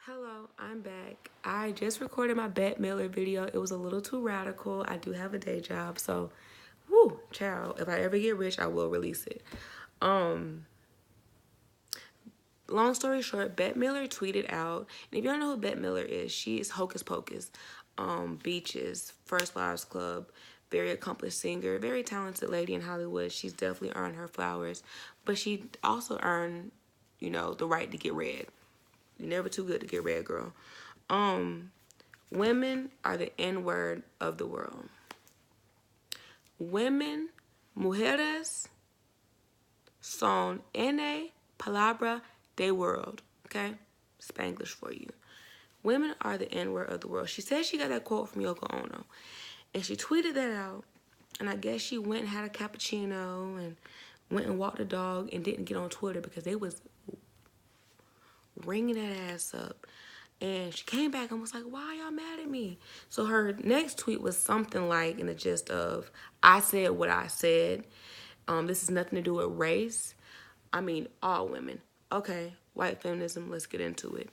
Hello, I'm back. I just recorded my Bette Midler video. It was a little too radical. I do have a day job, so whoo, child. If I ever get rich, I will release it. Long story short, Bette Midler tweeted out, and if you don't know who Bette Midler is, she is Hocus Pocus, Beaches, First Wives Club, very accomplished singer, very talented lady in Hollywood. She's definitely earned her flowers, but she also earned, the right to get red. You're never too good to get red, girl. Women are the N-word of the world. Women, mujeres, son N palabra de world. Okay? Spanglish for you. Women are the N-word of the world. She said she got that quote from Yoko Ono. And she tweeted that out. And I guess she went and had a cappuccino and went and walked the dog and didn't get on Twitter because they was ringing that ass up. And she came back and was like, why y'all mad at me? So her next tweet was something like in the gist of, I said what I said. This has nothing to do with race. I mean, all women. Okay, white feminism, let's get into it.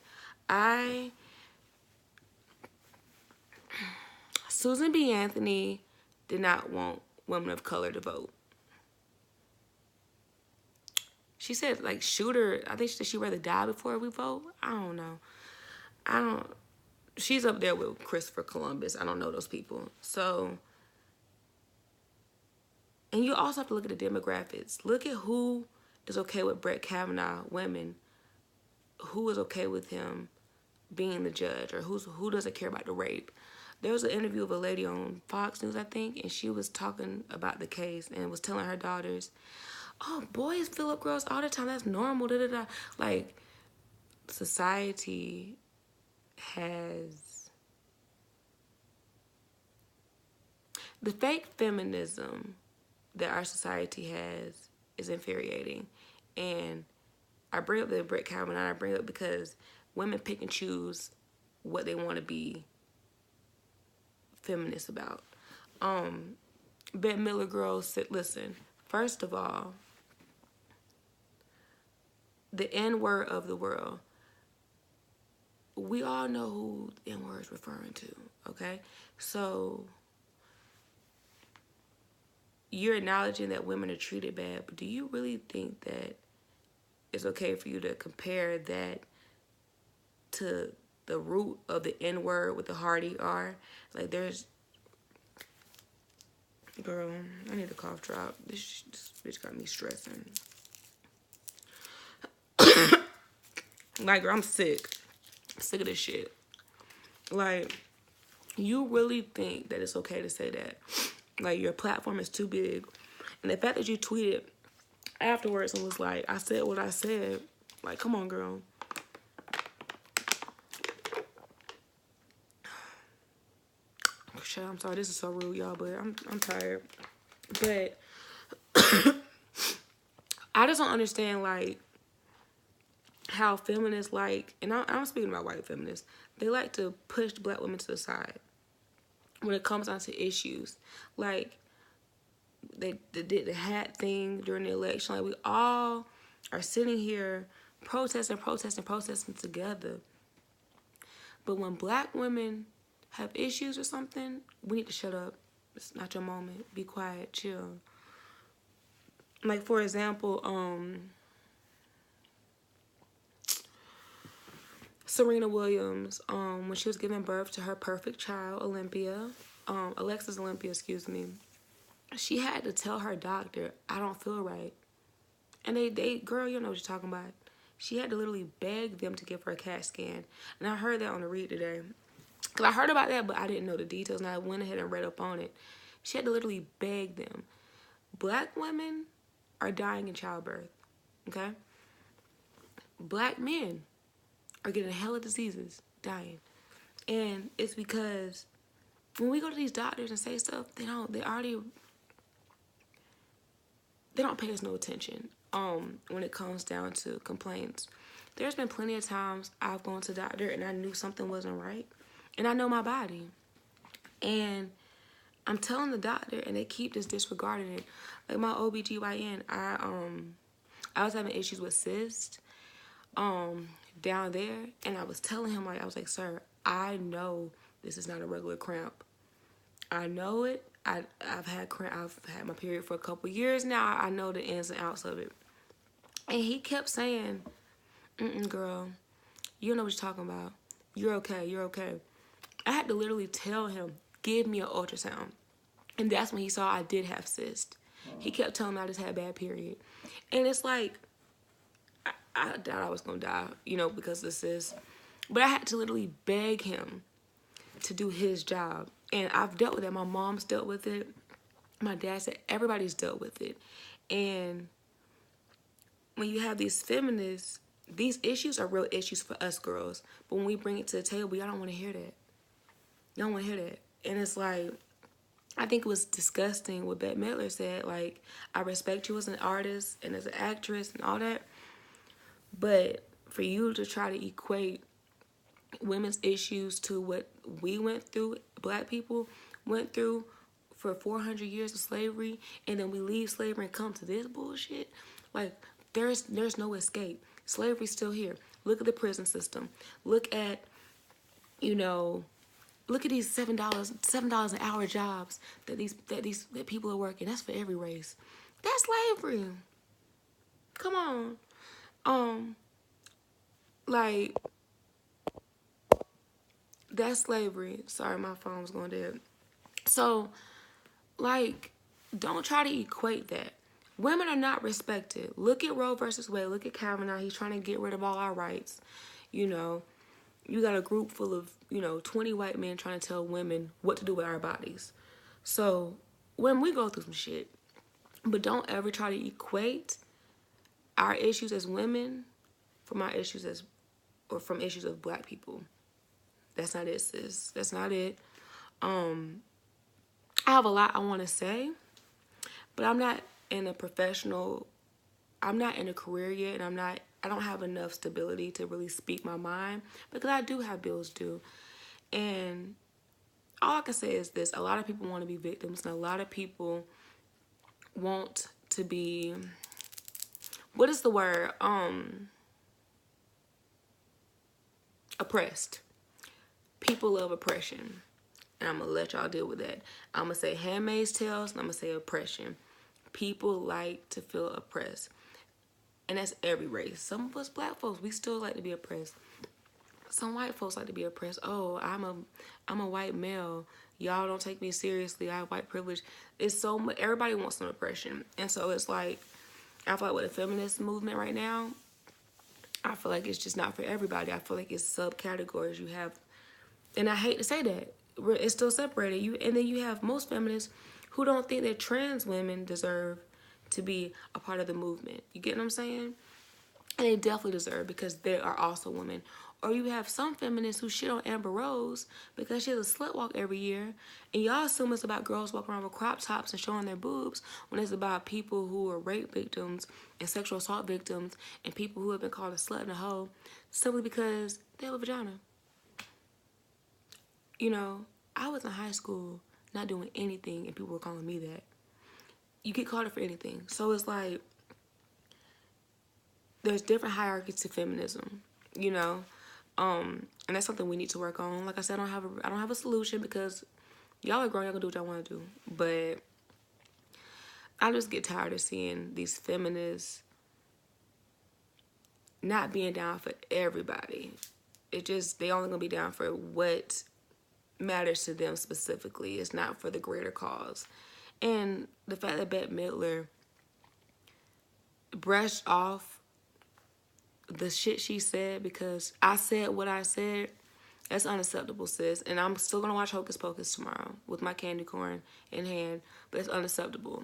Susan B. Anthony did not want women of color to vote. She said, like, shoot her. I think she'd rather die before we vote. I don't know. She's up there with Christopher Columbus. I don't know those people. So, and you also have to look at the demographics. Look at who is okay with Brett Kavanaugh, women. Who is okay with him being the judge, or who doesn't care about the rape. There was an interview of a lady on Fox News, I think, and she was talking about the case and was telling her daughters, oh, boys fill up girls all the time. That's normal. Da, da, da. Like, society has... The fake feminism that our society has is infuriating. And I bring up the Brett Kavanaugh, I bring it up because women pick and choose what they want to be feminist about. Bette Midler girls said, listen, first of all, the N-word of the world, we all know who the N-word is referring to, okay? So you're acknowledging that women are treated bad, but do you really think that it's okay for you to compare that to the root of the N-word with the hard ER? Like, there's... Girl, I need a cough drop. This bitch got me stressing. Like, girl, I'm sick. Sick of this shit. Like, you really think that it's okay to say that? Like, your platform is too big. And the fact that you tweeted afterwards and was like, I said what I said. Like, come on, girl. Shit, I'm sorry, this is so rude, y'all, but I'm tired. But I just don't understand, like, how feminists like, and I'm speaking about white feminists, they like to push black women to the side when it comes down to issues. Like, they did the hat thing during the election. Like, we all are sitting here protesting together. But when black women have issues or something, we need to shut up. It's not your moment. Be quiet. Chill. Like, for example, Serena Williams, when she was giving birth to her perfect child, Alexis Olympia, excuse me, she had to tell her doctor, I don't feel right. And they girl, you know what you're talking about. She had to literally beg them to give her a CAT scan. And I heard that on the read today. Because I heard about that, but I didn't know the details. And I went ahead and read up on it. She had to literally beg them. Black women are dying in childbirth. Okay? Black men are getting hella diseases, dying. And it's because when we go to these doctors and say stuff, they don't pay us no attention when it comes down to complaints. There's been plenty of times I've gone to the doctor and I knew something wasn't right. And I know my body. And I'm telling the doctor and they keep just disregarding it. Like my OBGYN, I was having issues with cysts. down there, and I was telling him, like, I was like, sir, I know this is not a regular cramp. I know it. I've had my period for a couple years now. I know the ins and outs of it. And he kept saying, girl, you don't know what you're talking about. You're okay. You're okay. I had to literally tell him, give me an ultrasound. And that's when he saw I did have cyst. He kept telling me I just had a bad period. And it's like, I doubt I was going to die, because of cyst. But I had to literally beg him to do his job. And I've dealt with it. My mom's dealt with it. My dad said everybody's dealt with it. And when you have these feminists, these issues are real issues for us girls. But when we bring it to the table, y'all don't want to hear that. Y'all don't want to hear that. And it's like, I think it was disgusting what Bette Midler said. Like, I respect you as an artist and as an actress and all that. But for you to try to equate women's issues to what we went through, black people went through for 400 years of slavery, and then we leave slavery and come to this bullshit, like, there's no escape. Slavery's still here. Look at the prison system. Look at these $7 an hour jobs that people are working. That's for every race. That's slavery. Come on. Like, that's slavery. Sorry, my phone was going dead. So, like, don't try to equate that. Women are not respected. Look at Roe versus Wade. Look at Kavanaugh. He's trying to get rid of all our rights. You got a group full of, 20 white men trying to tell women what to do with our bodies. So, when we go through some shit, but don't ever try to equate our issues as women from from issues of black people. That's not it, sis. That's not it. I have a lot I want to say, but I'm not in a career yet, and I don't have enough stability to really speak my mind, because I do have bills due. And all I can say is this: a lot of people want to be victims, and a lot of people want to be, what is the word? Oppressed. People love oppression. And I'm going to let y'all deal with that. I'm going to say Handmaid's Tales, and I'm going to say oppression. People like to feel oppressed. And that's every race. Some of us black folks, we still like to be oppressed. Some white folks like to be oppressed. Oh, I'm a white male. Y'all don't take me seriously. I have white privilege. It's so much. Everybody wants some oppression. And so it's like, I feel like with the feminist movement right now, I feel like it's just not for everybody. I feel like it's subcategories. You have, and I hate to say that, it's still separated. And then you have most feminists who don't think that trans women deserve to be a part of the movement. You get what I'm saying? And they definitely deserve, because they are also women. Or you have some feminists who shit on Amber Rose because she has a slut walk every year, and y'all assume it's about girls walking around with crop tops and showing their boobs, when it's about people who are rape victims and sexual assault victims and people who have been called a slut and a hoe simply because they have a vagina. I was in high school not doing anything, and people were calling me that. You get called it for anything. So it's like, there's different hierarchies to feminism, and that's something we need to work on. Like I said, I don't have a solution, because y'all are grown, y'all can do what y'all want to do. But I just get tired of seeing these feminists not being down for everybody. They only gonna be down for what matters to them specifically. It's not for the greater cause. And the fact that Bette Midler brushed off the shit she said because I said what I said, that's unacceptable, sis. And I'm still gonna watch Hocus Pocus tomorrow with my candy corn in hand, but it's unacceptable.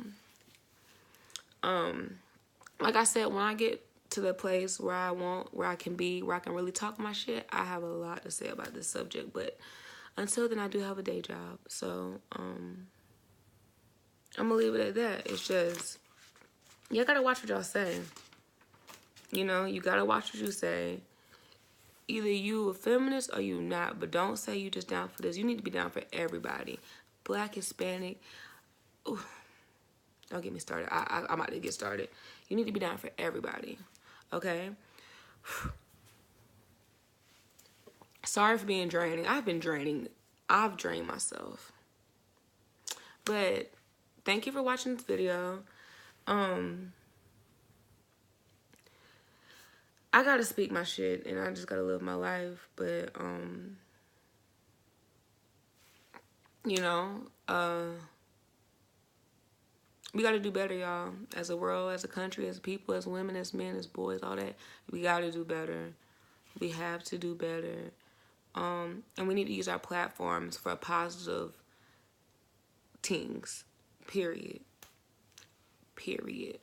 Like I said, when I get to the place where I can really talk my shit, I have a lot to say about this subject. But until then, I do have a day job. So, I'm gonna leave it at that. It's just, y'all gotta watch what y'all say. You gotta watch what you say. Either you a feminist or you not, but don't say you just down for this. You need to be down for everybody. Black, Hispanic. Ooh, don't get me started. I'm about to get started. You need to be down for everybody. Okay? Sorry for being draining. I've been draining. I've drained myself. But thank you for watching this video. I gotta speak my shit and I just gotta live my life. But you know, we gotta do better, y'all. As a world, as a country, as people, as women, as men, as boys, all that. We gotta do better. We have to do better. And we need to use our platforms for positive things. Period. Period.